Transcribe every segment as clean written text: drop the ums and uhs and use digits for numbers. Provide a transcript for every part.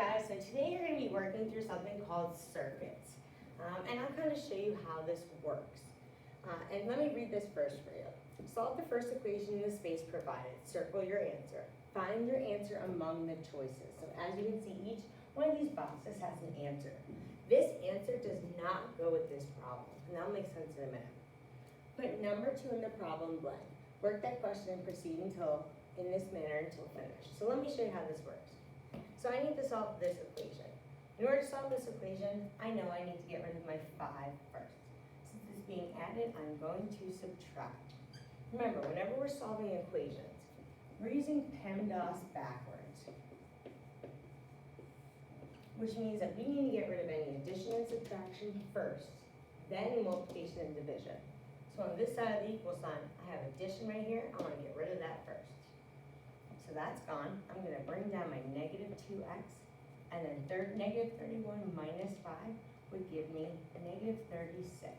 guys, so today you're going to be working through something called circuits. And I'll kind of show you how this works. And let me read this first for you. Solve the first equation in the space provided. Circle your answer. Find your answer among the choices. So as you can see, each one of these boxes has an answer. This answer does not go with this problem, and that'll make sense in a minute. Put number 2 in the problem blank. Work that question and proceed in this manner until finished. So let me show you how this works. So I need to solve this equation. In order to solve this equation, I know I need to get rid of my 5 first. Since it's being added, I'm going to subtract. Remember, whenever we're solving equations, we're using PEMDAS backwards, which means that we need to get rid of any addition and subtraction first, then multiplication and division. So on this side of the equal sign, I have addition right here. I want to get rid of that first. So that's gone. I'm going to bring down my negative 2x, and then negative 31 minus 5 would give me a negative 36.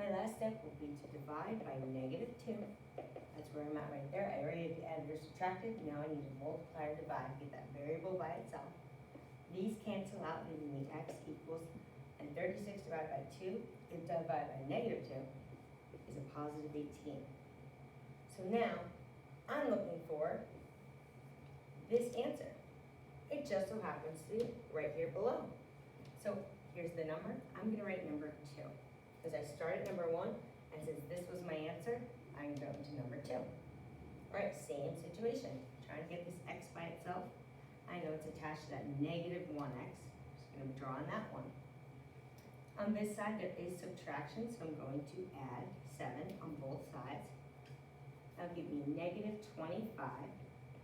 My last step will be to divide by negative 2. That's where I'm at right there. I already added or subtracted. Now I need to multiply or divide to get that variable by itself. These cancel out, leaving me x equals, and 36 divided by 2, divided by negative 2, is a positive 18. So now, I'm looking for this answer. It just so happens to be right here below. So here's the number. I'm going to write number 2. Because I started number 1, and since this was my answer, I'm going to number 2. All right, same situation. Trying to get this x by itself. I know it's attached to that negative 1x. Just going to draw on that one. On this side, there is subtraction, so I'm going to add 7 on both sides. That'll give me negative 25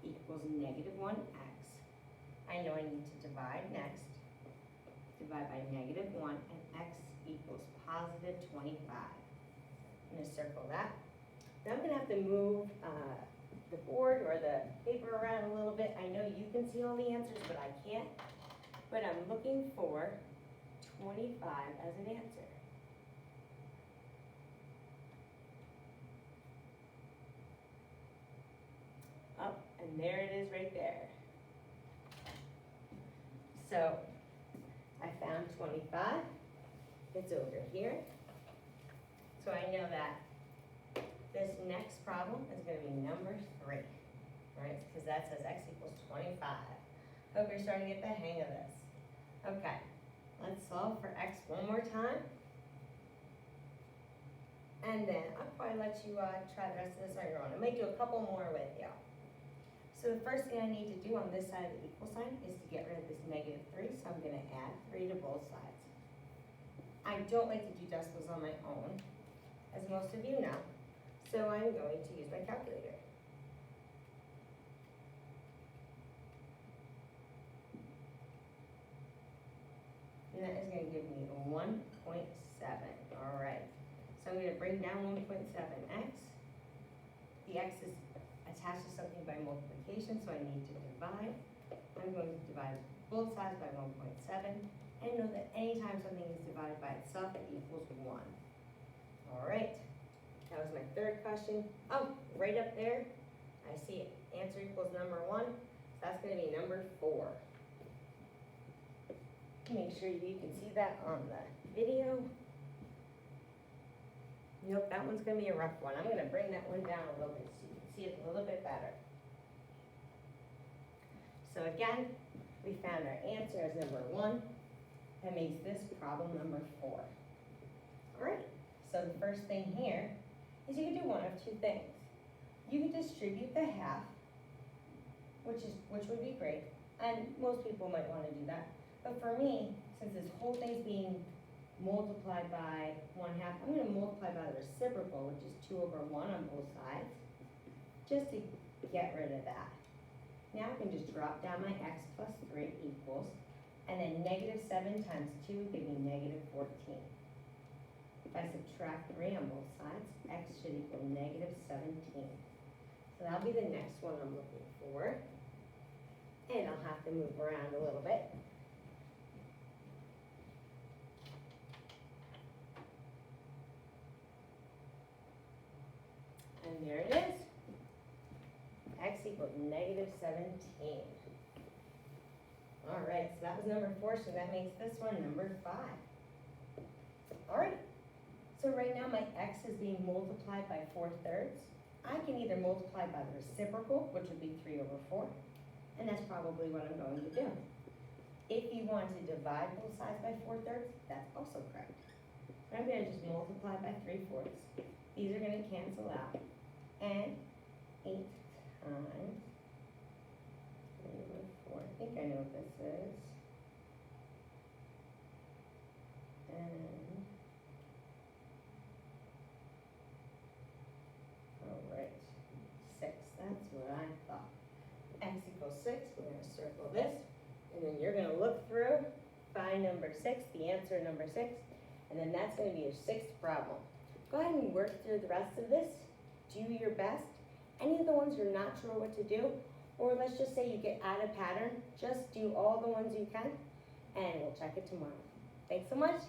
equals negative 1x. I know I need to divide next. Divide by negative 1, and x equals positive 25. I'm going to circle that. Now I'm going to have to move the board or the paper around a little bit. I know you can see all the answers, but I can't. But I'm looking for 25 as an answer. Oh, and there it is right there. So I found 25. It's over here. So I know that this next problem is going to be number 3, right? Because that says x equals 25. Hope you're starting to get the hang of this. Okay, let's solve for x one more time. And then I'll probably let you try the rest of this on your own. I might do a couple more with you. So the first thing I need to do on this side of the equal sign is to get rid of this negative 3, so I'm going to add 3 to both sides. I don't like to do decimals on my own, as most of you know, so I'm going to use my calculator. And that is going to give me 1.7. All right. So I'm going to bring down 1.7x. The x is attached to something by multiplication, so I need to divide. I'm going to divide both sides by 1.7, and know that anytime something is divided by itself, it equals 1. All right, that was my third question. Oh, right up there, I see answer equals number 1, so that's going to be number 4. Make sure you can see that on the video. Nope, that one's going to be a rough one. I'm going to bring that one down a little bit so you can see it a little bit better. So again, we found our answer as number 1. That makes this problem number 4. All right, so the first thing here is you can do one of 2 things. You can distribute the half, which would be great, and most people might want to do that. But for me, since this whole thing's being multiplied by 1/2, I'm going to multiply by the reciprocal, which is 2 over 1 on both sides, just to get rid of that. Now I can just drop down my x plus 3 equals, and then negative 7 times 2 would give me negative 14. If I subtract 3 on both sides, x should equal negative 17. So that'll be the next one I'm looking for. And I'll have to move around a little bit. And there it is. X equals negative 17. All so that was number 4, so that makes this one number 5. All right, so right now my x is being multiplied by 4/3. I can either multiply by the reciprocal, which would be 3/4, and that's probably what I'm going to do. If you want to divide both sides by 4/3, that's also correct. I'm going to just multiply by 3/4. These are going to cancel out, and 8 times 3/4. I think I know what this is. And all right, 6. That's what I thought. X equals 6. We're going to circle this, and then you're going to look through, find number 6, the answer number 6, and then that's going to be your 6th problem. Go ahead and work through the rest of this. Do your best. Any of the ones you're not sure what to do, or let's just say you get out of pattern, just do all the ones you can, and we'll check it tomorrow. Thanks so much.